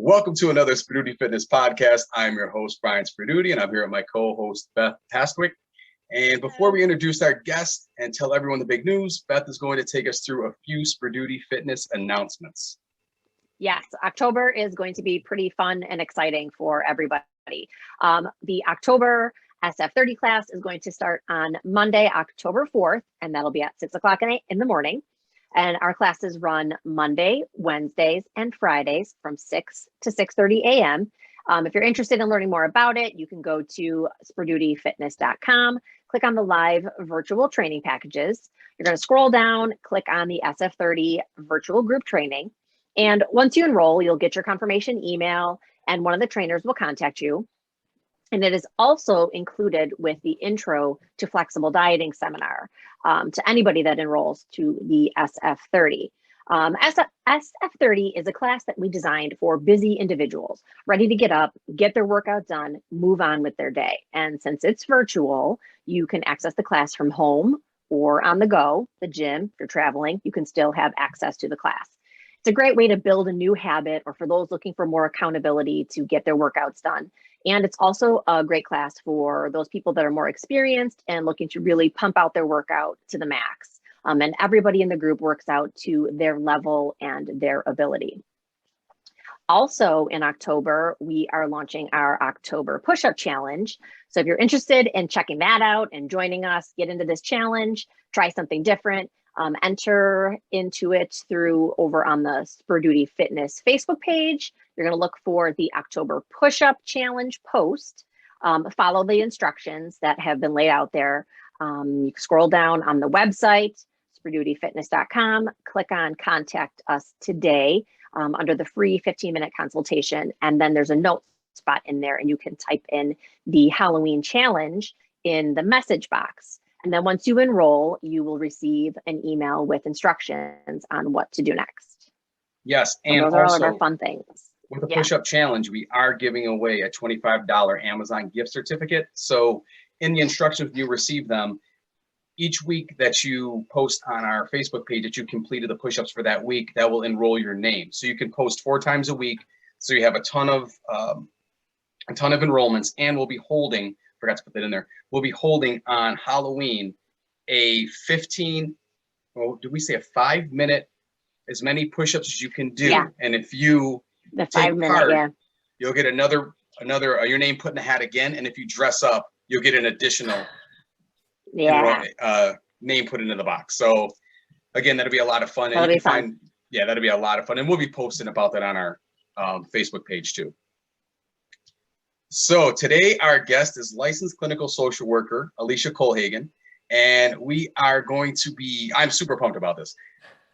Welcome to another Spaduti Fitness podcast. I'm your host, Brian Spaduti, and I'm here with my co-host, Beth Pastwick. And before we introduce our guest and tell everyone the big news, Beth is going to take us through a few Spaduti Fitness announcements. Yes, October is going to be pretty fun and exciting for everybody. The October SF30 class is going to start on Monday, October 4th, and that'll be at 6 o'clock in the morning. And our classes run Monday, Wednesdays, and Fridays from 6 to 6:30 a.m. If you're interested in learning more about it, you can go to Spadutifitness.com, click on the live virtual training packages. You're going to scroll down, click on the SF30 virtual group training. And once you enroll, you'll get your confirmation email and one of the trainers will contact you. And it is also included with the Intro to Flexible Dieting seminar to anybody that enrolls to the SF30. SF30 is a class that we designed for busy individuals, ready to get up, get their workout done, move on with their day. And since it's virtual, you can access the class from home or on the go, the gym. If you're traveling, you can still have access to the class. It's a great way to build a new habit or for those looking for more accountability to get their workouts done. And it's also a great class for those people that are more experienced and looking to really pump out their workout to the max. And everybody in the group works out to their level and their ability. Also in October, we are launching our October push-up challenge. So if you're interested in checking that out and joining us, get into this challenge, try something different, enter into it through over on the Spaduti Fitness Facebook page. You're going to look for the October push-up challenge post. Follow the instructions that have been laid out there. You can scroll down on the website, Spadutifitness.com, click on Contact Us Today under the free 15-minute consultation. And then there's a note spot in there and you can type in the Halloween challenge in the message box. And then once you enroll, you will receive an email with instructions on what to do next. Yes, and and those are all also of our fun things. With the push-up challenge, we are giving away a $25 Amazon gift certificate. So in the instructions, you receive them each week that you post on our Facebook page that you completed the push-ups for that week, that will enroll your name. So you can post 4 times a week. So you have a ton of enrollments, and we'll be holding, forgot to put that in there, we'll be holding on Halloween a 5-minute, as many push-ups as you can do. Yeah. And if you the 5-minute part, you'll get another your name put in the hat again. And if you dress up, you'll get an additional name put into the box. So again, that'll be a lot of fun. That'll be fun. That'll be a lot of fun. And we'll be posting about that on our Facebook page too. So today our guest is licensed clinical social worker, Alicia Kohlhagen, and we are going to be, I'm super pumped about this.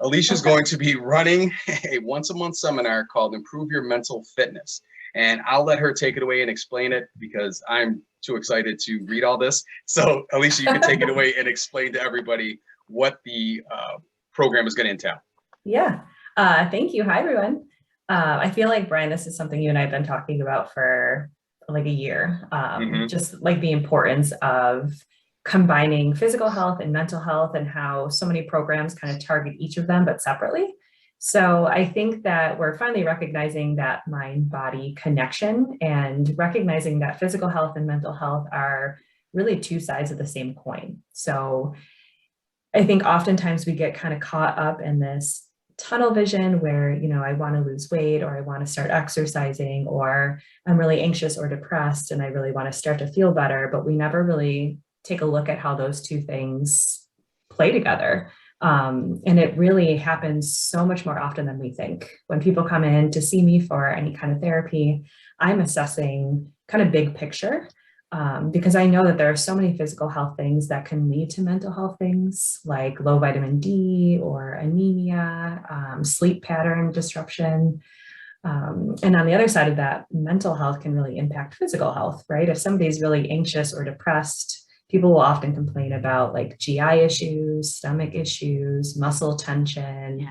Alicia's going to be running a once-a-month seminar called Improve Your Mental Fitness. And I'll let her take it away and explain it because I'm too excited to read all this. So Alicia, you can take it away and explain to everybody what the program is going to entail. Yeah, thank you. Hi, everyone. I feel like, Brian, this is something you and I have been talking about for like a year, just like the importance of combining physical health and mental health and how so many programs kind of target each of them, but separately. So I think that we're finally recognizing that mind-body connection and recognizing that physical health and mental health are really 2 sides of the same coin. So I think oftentimes we get kind of caught up in this tunnel vision where, you know, I want to lose weight or I want to start exercising or I'm really anxious or depressed and I really want to start to feel better, but we never really take a look at how those 2 things play together. And it really happens so much more often than we think. When people come in to see me for any kind of therapy, I'm assessing kind of big picture because I know that there are so many physical health things that can lead to mental health things like low vitamin D or anemia, sleep pattern disruption. And on the other side of that, mental health can really impact physical health, right? If somebody's really anxious or depressed, people will often complain about like GI issues, stomach issues, muscle tension.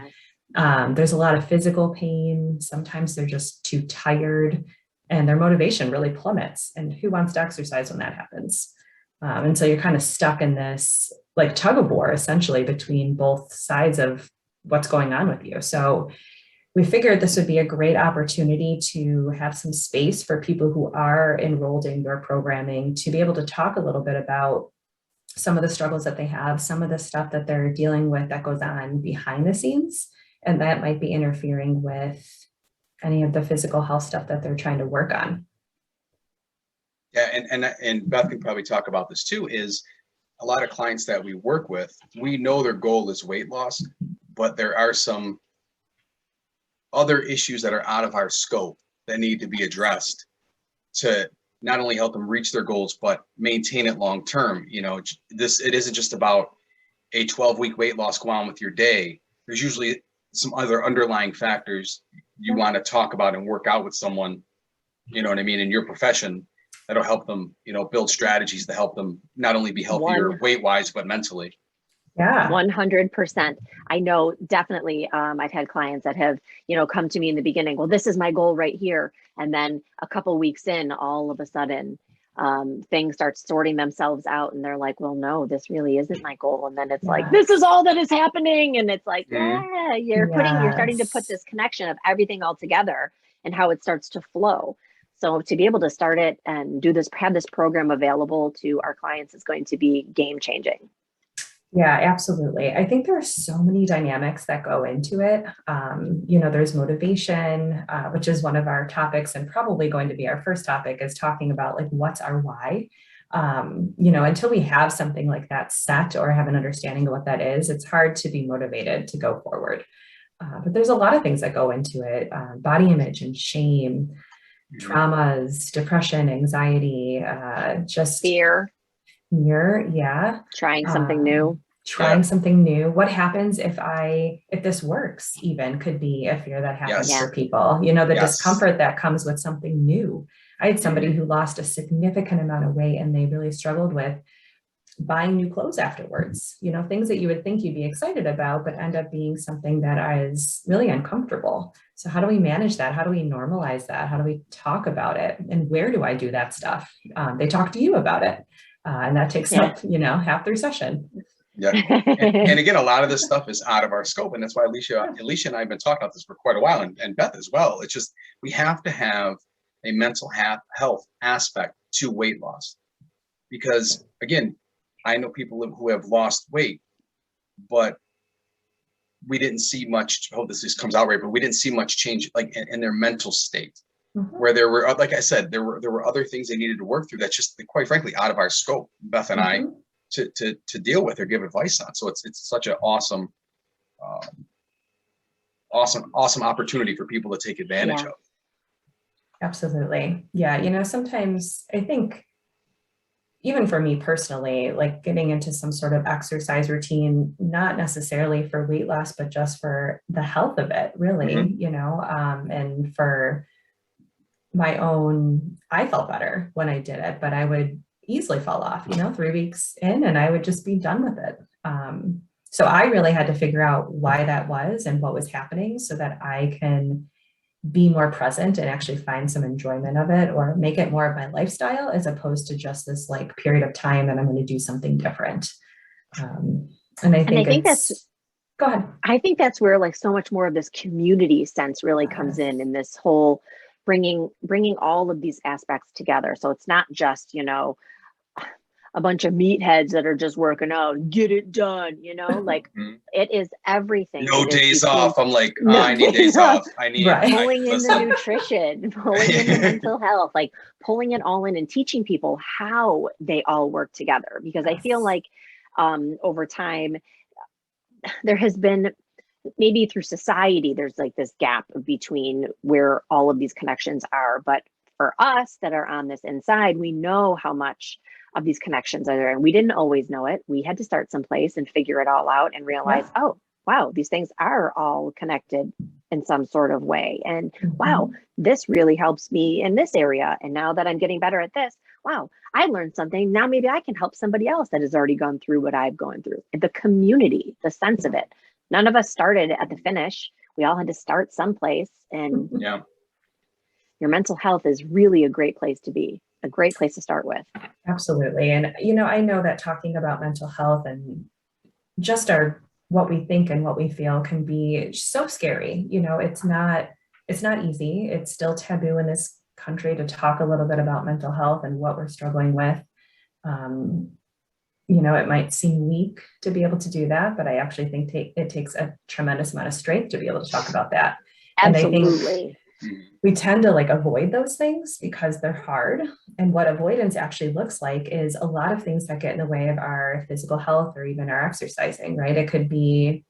Yes. There's a lot of physical pain. Sometimes they're just too tired and their motivation really plummets. And who wants to exercise when that happens? And so you're kind of stuck in this like tug of war, essentially, between both sides of what's going on with you. So we figured this would be a great opportunity to have some space for people who are enrolled in your programming to be able to talk a little bit about some of the struggles that they have, some of the stuff that they're dealing with that goes on behind the scenes, and that might be interfering with any of the physical health stuff that they're trying to work on. Yeah, and Beth can probably talk about this too, is a lot of clients that we work with, we know their goal is weight loss, but there are some other issues that are out of our scope that need to be addressed to not only help them reach their goals, but maintain it long term. You know, it isn't just about a 12-week weight loss, go on with your day. There's usually some other underlying factors you want to talk about and work out with someone, you know what I mean, in your profession, that'll help them, you know, build strategies to help them not only be healthier weight-wise, but mentally. Yeah, 100%. I know definitely. I've had clients that have, you know, come to me in the beginning. Well, this is my goal right here, and then a couple weeks in, all of a sudden, things start sorting themselves out, and they're like, "Well, no, this really isn't my goal." And then it's like, "This is all that is happening," and it's like, "Yeah, you're starting to put this connection of everything all together and how it starts to flow." So to be able to start it and have this program available to our clients is going to be game changing. Yeah, absolutely. I think there are so many dynamics that go into it. You know, there's motivation, which is one of our topics and probably going to be our first topic, is talking about like, what's our why? You know, until we have something like that set or have an understanding of what that is, it's hard to be motivated to go forward. But there's a lot of things that go into it, body image and shame, traumas, depression, anxiety, just fear. Yeah. Trying something new. Something new. What happens if this works, even could be a fear that happens for people. You know, the discomfort that comes with something new. I had somebody who lost a significant amount of weight and they really struggled with buying new clothes afterwards. You know, things that you would think you'd be excited about, but end up being something that is really uncomfortable. So how do we manage that? How do we normalize that? How do we talk about it? And where do I do that stuff? They talk to you about it. And that takes up, you know, half their session. Yeah. And again, a lot of this stuff is out of our scope. And that's why Alicia and I have been talking about this for quite a while, and Beth as well. It's just, we have to have a mental health aspect to weight loss. Because again, I know people who have lost weight, but we didn't see much, I hope this just comes out right, but we didn't see much change like in their mental state. Where there were, like I said, there were other things they needed to work through that's just, quite frankly, out of our scope, Beth and I, to deal with or give advice on. So it's such an awesome opportunity for people to take advantage of. Absolutely. Yeah. You know, sometimes I think, even for me personally, like getting into some sort of exercise routine, not necessarily for weight loss, but just for the health of it, really, you know, and for my own, I felt better when I did it, but I would easily fall off, you know, 3 weeks in and I would just be done with it. So I really had to figure out why that was and what was happening so that I can be more present and actually find some enjoyment of it or make it more of my lifestyle as opposed to just this like period of time that I'm going to do something different. And I think that's, go ahead. I think that's where like so much more of this community sense really comes in this whole bringing all of these aspects together. So it's not just, you know, a bunch of meatheads that are just working out, get it done, you know, like it is everything. No days off. I'm like, I need days off. I need pulling in the nutrition, pulling in the mental health, like pulling it all in and teaching people how they all work together. Because I feel like over time, there has been, maybe through society, there's like this gap between where all of these connections are. But for us that are on this inside, we know how much of these connections are there. And we didn't always know it. We had to start someplace and figure it all out and realize, oh, wow, these things are all connected in some sort of way. And wow, this really helps me in this area. And now that I'm getting better at this, wow, I learned something. Now maybe I can help somebody else that has already gone through what I've gone through. The community, the sense of it. None of us started at the finish. We all had to start someplace. And your mental health is really a great place to be, a great place to start with. Absolutely. And, you know, I know that talking about mental health and just our what we think and what we feel can be so scary. You know, it's not easy. It's still taboo in this country to talk a little bit about mental health and what we're struggling with. You know, it might seem weak to be able to do that, but I actually think it takes a tremendous amount of strength to be able to talk about that. Absolutely. And I think we tend to like avoid those things because they're hard. And what avoidance actually looks like is a lot of things that get in the way of our physical health or even our exercising, right? It could be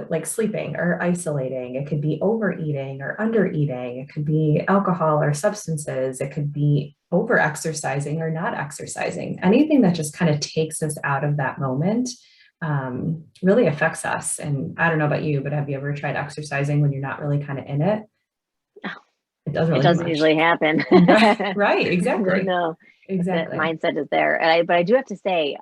like sleeping or isolating. It could be overeating or undereating. It could be alcohol or substances. It could be over exercising or not exercising. Anything that just kind of takes us out of that moment really affects us. And I don't know about you, but have you ever tried exercising when you're not really kind of in it? It doesn't really. It doesn't usually happen. Right. Exactly. No, exactly. The mindset is there. But I do have to say,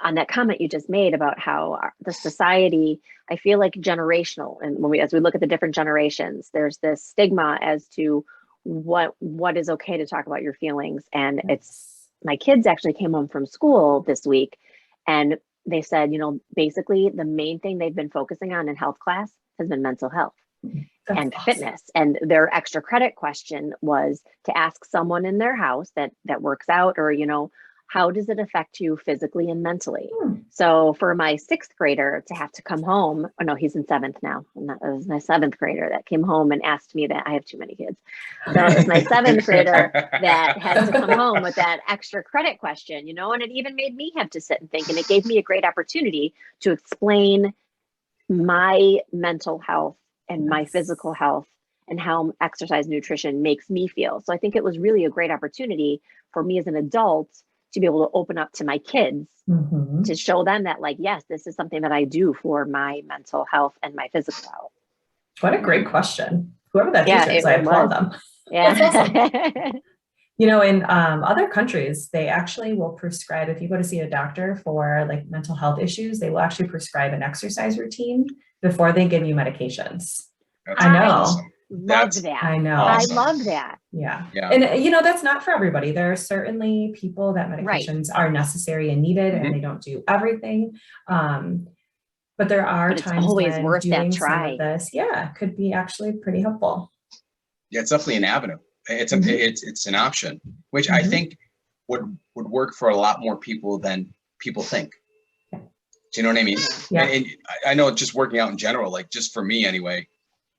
on that comment you just made about how the society, I feel like generational, and as we look at the different generations, there's this stigma as to what is okay to talk about your feelings. And it's, my kids actually came home from school this week, and they said, you know, basically the main thing they've been focusing on in health class has been mental health. That's and awesome. Fitness. And their extra credit question was to ask someone in their house that works out, or, you know, how does it affect you physically and mentally? So for my 6th grader to have to come home, oh no, he's in 7th now. And that was my 7th grader that came home and asked me that. I have too many kids. So it was my 7th grader that had to come home with that extra credit question, you know, and it even made me have to sit and think, and it gave me a great opportunity to explain my mental health and my physical health and how exercise nutrition makes me feel. So I think it was really a great opportunity for me as an adult to be able to open up to my kids, to show them that, like, yes, this is something that I do for my mental health and my physical health. What a great question. Whoever that teacher is, I applaud them. Yeah. That's awesome. You know, in other countries, they actually will prescribe, if you go to see a doctor for like mental health issues, they will actually prescribe an exercise routine before they give you medications. That's I know. Awesome. Love that. I know. Awesome. I love that. Yeah. And, you know, that's not for everybody. There are certainly people that medications are necessary and needed, and they don't do everything. But there are times always when worth doing that some try. of this, could be actually pretty helpful. Yeah, it's definitely an avenue. It's an option, which I think would work for a lot more people than people think. Do you know what I mean? Yeah. And I know just working out in general, like just for me anyway,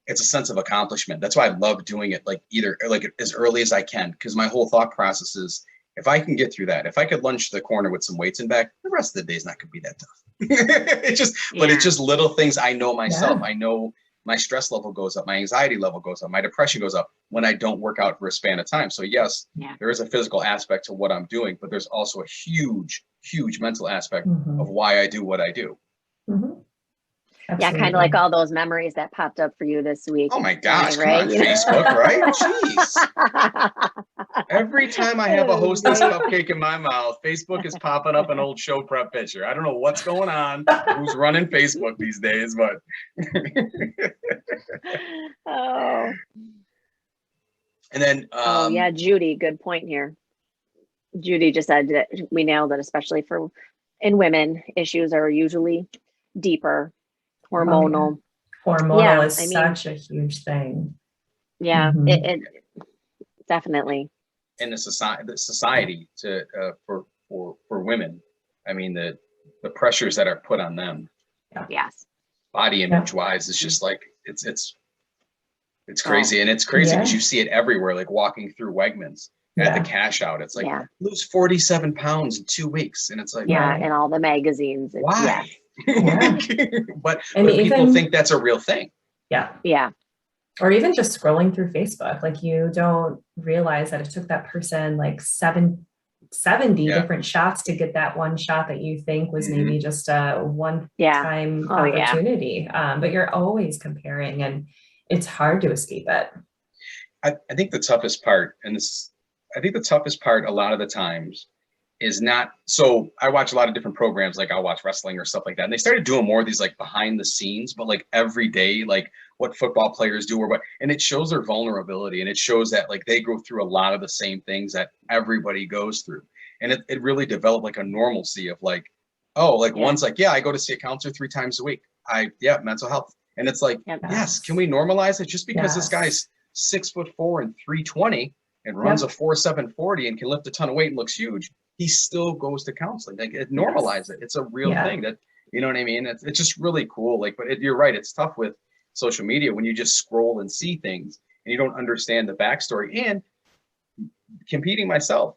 it's a sense of accomplishment. That's why I love doing it, like either like as early as I can, because my whole thought process is, if I can get through that, if I could lunge to the corner with some weights and back, the rest of the day is not going to be that tough. But it's just little things. I know myself. I know my stress level goes up, my anxiety level goes up, my depression goes up when I don't work out for a span of time. So yes, there is a physical aspect to what I'm doing, but there's also a huge, huge mental aspect of why I do what I do. Yeah, kind of like all those memories that popped up for you this week. Oh my gosh, right? Come on, Facebook, right? Jeez. Every time I have a Hostess cupcake in my mouth, Facebook is popping up an old show prep picture. I don't know what's going on, who's running Facebook these days, but. And then. Judy, good point here. Judy just said that we nailed it, especially in women, issues are usually deeper. Hormonal. Hormonal is such a huge thing. Yeah, it definitely. And the society to for women, I mean the pressures that are put on them. Yes. Body image wise, it's just like it's crazy, and it's crazy because you see it everywhere. Like walking through Wegmans at the cash out, it's like lose 47 pounds in 2 weeks, and it's like and all the magazines. Why? But people think that's a real thing. Yeah. Or even just scrolling through Facebook, like you don't realize that it took that person like 70 different shots to get that one shot that you think was maybe just a one-time opportunity. But you're always comparing, and it's hard to escape it. I think the toughest part, a lot of the times, is not, so I watch a lot of different programs, like I'll watch wrestling or stuff like that, and they started doing more of these like behind the scenes, but like every day, like what football players do and it shows their vulnerability, and it shows that like they go through a lot of the same things that everybody goes through, and it really developed like a normalcy of like, Oh, like Yeah. one's like, yeah, I go to see a counselor 3 times a week. Mental health. And it's like, Yep. yes, can we normalize it? Just because this Yes. guy's 6'4" and 320 and runs a 4.740 and can lift a ton of weight and looks huge, he still goes to counseling. Like, it normalize it. It's a real thing that, you know what I mean? It's just really cool. Like, but you're right. It's tough with social media when you just scroll and see things and you don't understand the backstory. And competing myself,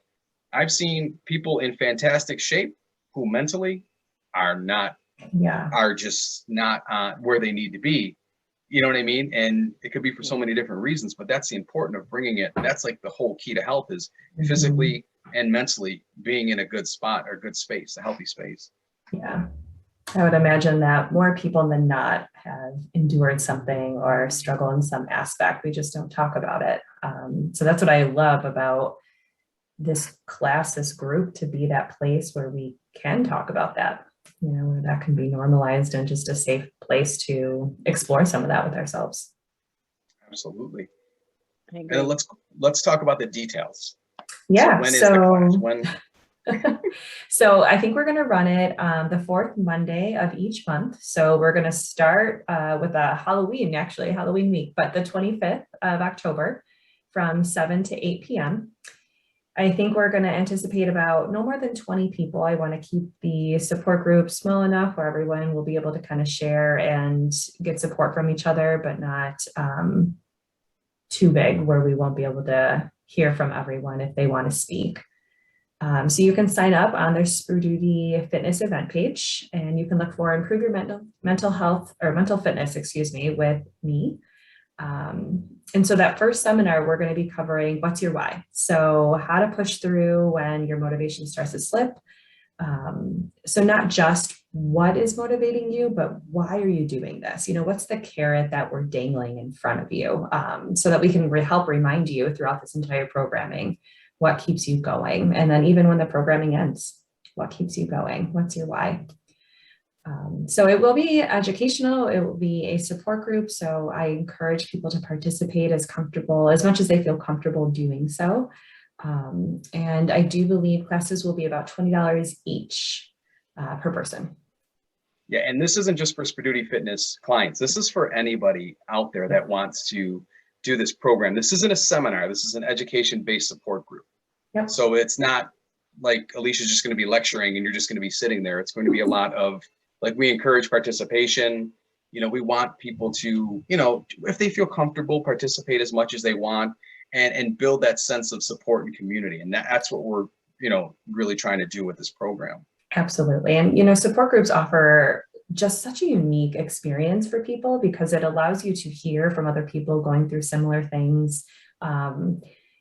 I've seen people in fantastic shape who mentally are just not where they need to be. You know what I mean? And it could be for so many different reasons, but that's the important of bringing it. That's like the whole key to health is physically and mentally being in a good spot or good space, a healthy space. Yeah. I would imagine that more people than not have endured something or struggle in some aspect. We just don't talk about it. So that's what I love about this class, this group, to be that place where we can talk about that, where that can be normalized and just a safe place to explore some of that with ourselves. Absolutely. I agree. And let's talk about the details. Yeah. So when is the class? When? So I think we're going to run it the 4th Monday of each month. So we're going to start with a Halloween week, but the 25th of October from 7 to 8 p.m. I think we're going to anticipate about no more than 20 people. I want to keep the support group small enough where everyone will be able to kind of share and get support from each other, but not too big where we won't be able to hear from everyone if they want to speak. So you can sign up on their Spru Duty fitness event page, and you can look for Improve Your Mental Health or Mental Fitness, with me. And so that first seminar, we're going to be covering what's your why. So how to push through when your motivation starts to slip. So not just what is motivating you, but why are you doing this? What's the carrot that we're dangling in front of you, so that we can help remind you throughout this entire programming what keeps you going. And then even when the programming ends, what keeps you going? What's your why? So it will be educational. It will be a support group. So I encourage people to participate as much as they feel comfortable doing so. And I do believe classes will be about $20 each per person. Yeah, and this isn't just for Spru Duty Fitness clients. This is for anybody out there that wants to do this program. This isn't a seminar. This is an education-based support group. Yep. So it's not like Alicia's just going to be lecturing and you're just going to be sitting there. It's going to be a lot of, like, we encourage participation. We want people to, if they feel comfortable, participate as much as they want and build that sense of support and community. And that's what we're, really trying to do with this program. Absolutely. And, support groups offer just such a unique experience for people because it allows you to hear from other people going through similar things.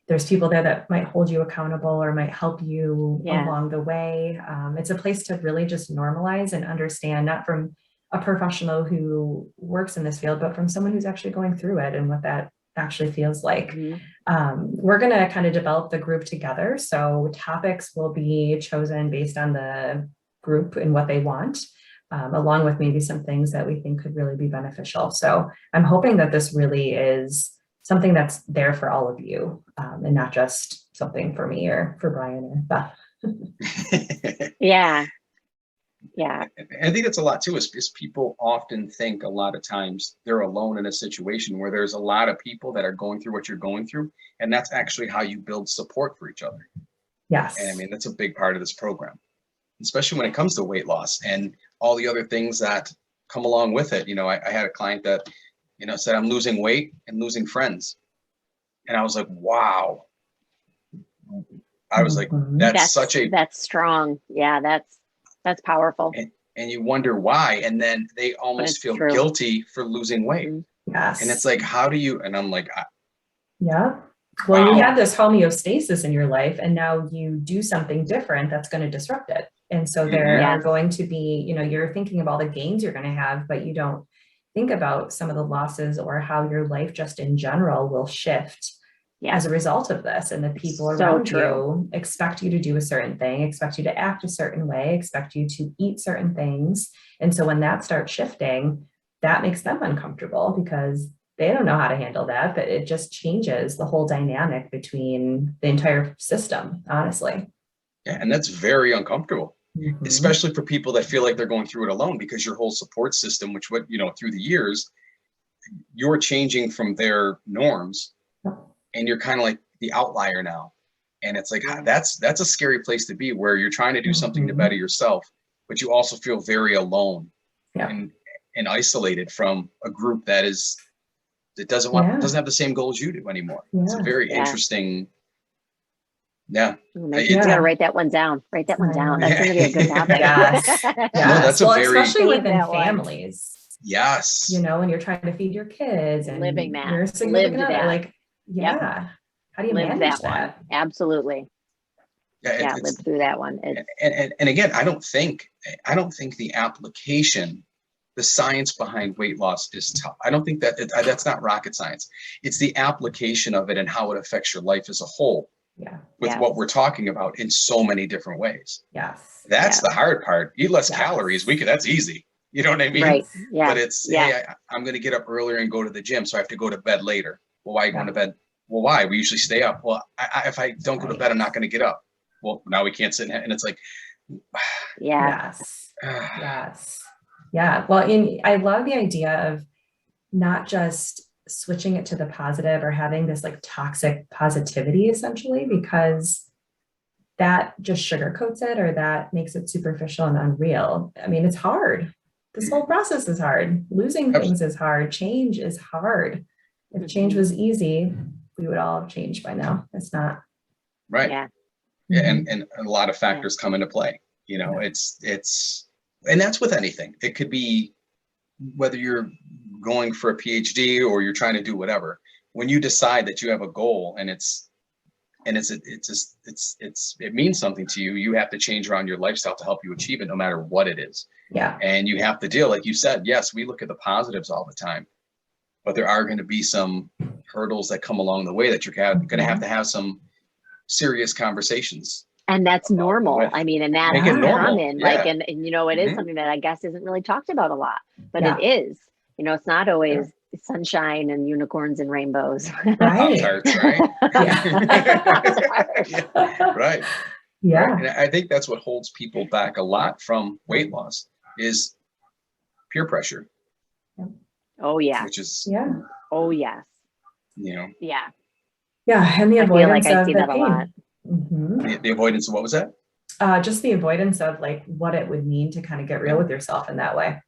There's people there that might hold you accountable or might help you along the way. It's a place to really just normalize and understand, not from a professional who works in this field, but from someone who's actually going through it and what that actually feels like. We're going to kind of develop the group together. So topics will be chosen based on the group and what they want. Along with maybe some things that we think could really be beneficial. So I'm hoping that this really is something that's there for all of you, and not just something for me or for Brian or Beth. Yeah. I think it's a lot too, is people often think a lot of times they're alone in a situation where there's a lot of people that are going through what you're going through. And that's actually how you build support for each other. Yes. And I mean, that's a big part of this program, especially when it comes to weight loss and all the other things that come along with it. I had a client that, said, I'm losing weight and losing friends. And I was like, wow. I was like, that's strong. Yeah, that's powerful. And you wonder why. And then they almost feel guilty for losing weight. Yes. And it's like, how do you, and I'm like, yeah. Well, you have this homeostasis in your life, and now you do something different that's going to disrupt it. And so there are going to be, you're thinking of all the gains you're going to have, but you don't think about some of the losses or how your life just in general will shift as a result of this. And the people around you expect you to do a certain thing, expect you to act a certain way, expect you to eat certain things. And so when that starts shifting, that makes them uncomfortable because they don't know how to handle that, but it just changes the whole dynamic between the entire system, honestly. Yeah, and that's very uncomfortable. especially for people that feel like they're going through it alone, because your whole support system, which through the years, you're changing from their norms and you're kind of like the outlier now. And it's like, that's a scary place to be, where you're trying to do something to better yourself, but you also feel very alone and isolated from a group that doesn't have the same goals you do anymore. It's a very interesting. Yeah. You gotta write that one down. Write that one down. That's gonna be a good topic. Yes. No, that's especially within families. Yes. When you're trying to feed your kids and living that. your significant other, like, how do you manage that? One? Absolutely. Yeah, live through that one. And again, I don't think the application, the science behind weight loss is tough. I don't think that's not rocket science. It's the application of it and how it affects your life as a whole. With what we're talking about in so many different ways. Yes. That's the hard part. Eat less calories. That's easy. You know what I mean? Right. Yeah. But it's, hey, I'm going to get up earlier and go to the gym, so I have to go to bed later. Well, why are you going to bed? Well, why? We usually stay up. Well, if I don't go to bed, I'm not going to get up. Well, now we can't sit and it's like, yes. Yeah. Well, I love the idea of not just switching it to the positive or having this like toxic positivity, essentially, because that just sugarcoats it, or that makes it superficial and unreal. I mean, it's hard. This whole process is hard. Losing things is hard. Change is hard. If change was easy, we would all have changed by now. It's not. Right. Yeah. And a lot of factors come into play. It's and that's with anything. It could be whether you're going for a PhD or you're trying to do whatever. When you decide that you have a goal and it means something to you, you have to change around your lifestyle to help you achieve it, no matter what it is. Yeah. And you have to deal, like you said, yes, we look at the positives all the time, but there are going to be some hurdles that come along the way that you're going to have some serious conversations. And that's normal. I mean, and that's common. Yeah. Like, and it is something that I guess isn't really talked about a lot, but it is. It's not always sunshine and unicorns and rainbows. Right. Pop-Tarts, right? Right. Yeah. Right. And I think that's what holds people back a lot from weight loss is peer pressure. Oh yeah. Which is Oh yes. Yeah. Yeah. And the avoidance I see that a lot. The avoidance of what was that? Just the avoidance of like what it would mean to kind of get real with yourself in that way.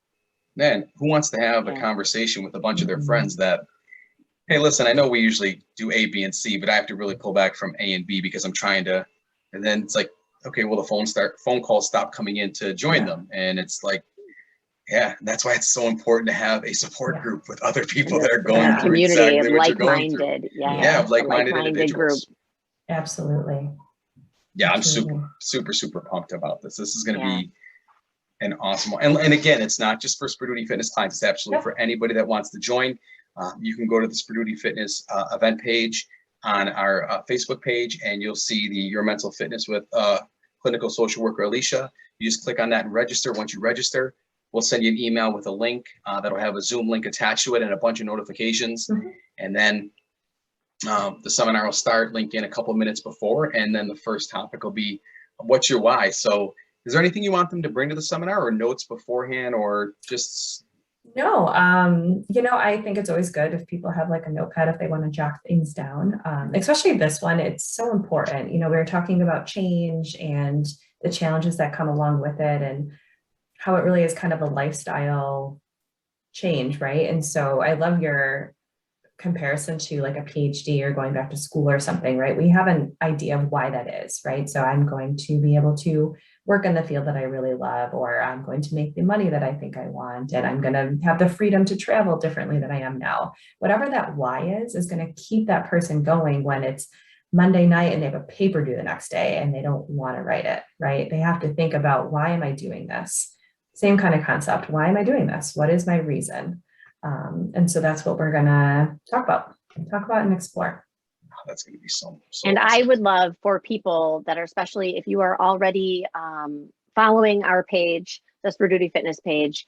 Man, who wants to have a conversation with a bunch of their friends that, hey, listen, I know we usually do A, B, and C, but I have to really pull back from A and B because I'm trying to, and then it's like, okay, well, the phone calls stop coming in to join them. And it's like, that's why it's so important to have a support group with other people that are going through community exactly of what you're going through. Of like-minded individuals. Group. Absolutely. Yeah, I'm super pumped about this. This is going to be an awesome one. And again, it's not just for Sperduti Fitness clients. It's absolutely for anybody that wants to join. You can go to the Sperduti Fitness event page on our Facebook page, and you'll see the Your Mental Fitness with clinical social worker Alicia. You just click on that and register. Once you register, we'll send you an email with a link that'll have a Zoom link attached to it and a bunch of notifications. And then the seminar will start, link in a couple minutes before, and then the first topic will be, what's your why? So is there anything you want them to bring to the seminar, or notes beforehand, or just? No, I think it's always good if people have like a notepad if they want to jot things down, especially this one. It's so important. We were talking about change and the challenges that come along with it, and how it really is kind of a lifestyle change, right? And so I love your comparison to like a PhD or going back to school or something, right? We have an idea of why that is, right? So I'm going to be able to work in the field that I really love, or I'm going to make the money that I think I want, and I'm going to have the freedom to travel differently than I am now. Whatever that why is going to keep that person going when it's Monday night and they have a paper due the next day and they don't want to write it, right? They have to think about, why am I doing this? Same kind of concept. Why am I doing this? What is my reason? And so that's what we're going to talk about and explore. That's going to be so and awesome. I would love for people that are, especially if you are already following our page, the Sperduti Fitness page,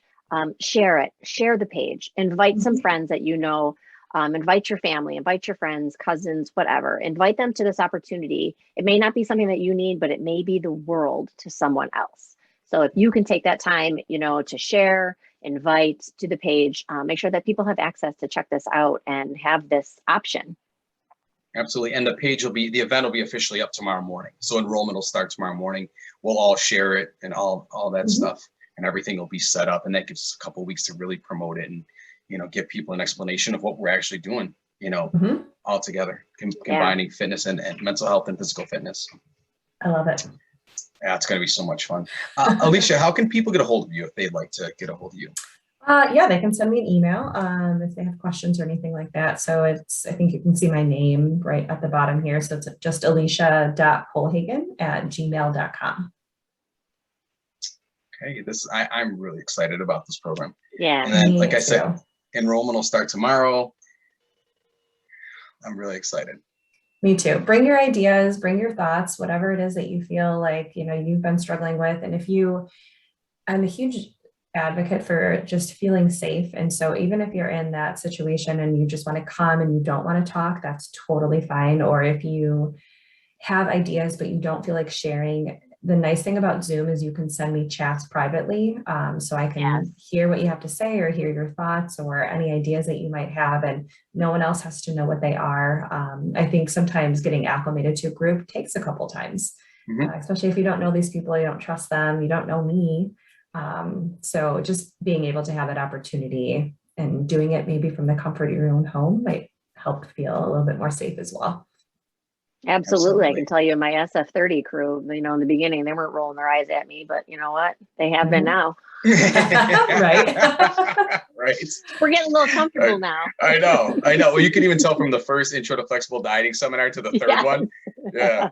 share it, share the page, invite some friends that invite your family, invite your friends, cousins, whatever, invite them to this opportunity. It may not be something that you need, but it may be the world to someone else. So if you can take that time, to share, invite to the page, make sure that people have access to check this out and have this option. Absolutely. And the event will be officially up tomorrow morning. So enrollment will start tomorrow morning. We'll all share it and all that stuff, and everything will be set up. And that gives us a couple of weeks to really promote it and, give people an explanation of what we're actually doing, all together, combining fitness and mental health and physical fitness. I love it. Yeah, it's going to be so much fun. Alicia, how can people get a hold of you if they'd like to get a hold of you? Yeah, they can send me an email if they have questions or anything like that. So I think you can see my name right at the bottom here. So it's just alicia.kohlhagen@gmail.com. Okay, I'm really excited about this program. Yeah. And then, like I said, enrollment will start tomorrow. I'm really excited. Me too. Bring your ideas, bring your thoughts, whatever it is that you feel like, you've been struggling with. And I'm a huge advocate for just feeling safe. And so even if you're in that situation and you just want to come and you don't want to talk, that's totally fine. Or if you have ideas, but you don't feel like sharing, the nice thing about Zoom is you can send me chats privately. So I can hear what you have to say or hear your thoughts or any ideas that you might have. And no one else has to know what they are. I think sometimes getting acclimated to a group takes a couple times, especially if you don't know these people, you don't trust them, you don't know me. So just being able to have that opportunity and doing it maybe from the comfort of your own home might help feel a little bit more safe as well. Absolutely. I can tell you my SF30 crew, in the beginning, they weren't rolling their eyes at me, but you know what? They have been now. Right. Right. We're getting a little comfortable now. I know. Well, you can even tell from the first intro to flexible dieting seminar to the third one. Yeah.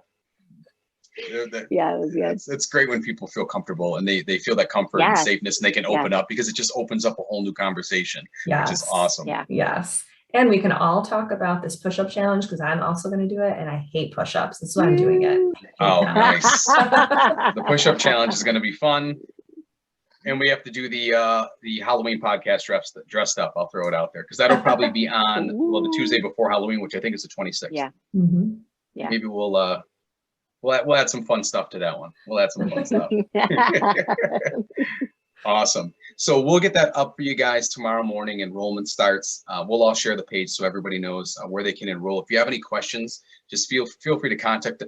Yeah, it was good. It's great when people feel comfortable and they feel that comfort and safeness, and they can open up, because it just opens up a whole new conversation, which is awesome. Yeah. Yes. And we can all talk about this push-up challenge, because I'm also going to do it, and I hate push-ups. That's why I'm doing it. Oh, nice. The push-up challenge is going to be fun. And we have to do the Halloween podcast dressed up. I'll throw it out there, because that'll probably be on the Tuesday before Halloween, which I think is the 26th. Yeah. Yeah. Maybe we'll add some fun stuff to that one. We'll add some fun stuff. Awesome. So we'll get that up for you guys tomorrow morning. Enrollment starts. We'll all share the page so everybody knows where they can enroll. If you have any questions, just feel free to contact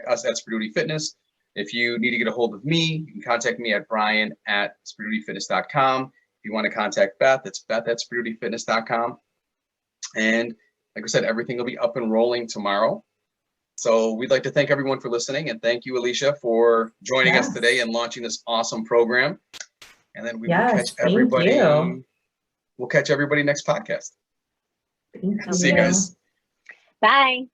us at Spirituity Fitness. If you need to get a hold of me, you can contact me at brian@spiritualityfitness.com. If you want to contact Beth, it's beth@spiritualityfitness.com. And like I said, everything will be up and rolling tomorrow. So we'd like to thank everyone for listening, and thank you, Alicia, for joining us today and launching this awesome program. And then we will catch everybody. We'll catch everybody next podcast. Thank you. See you guys. Bye.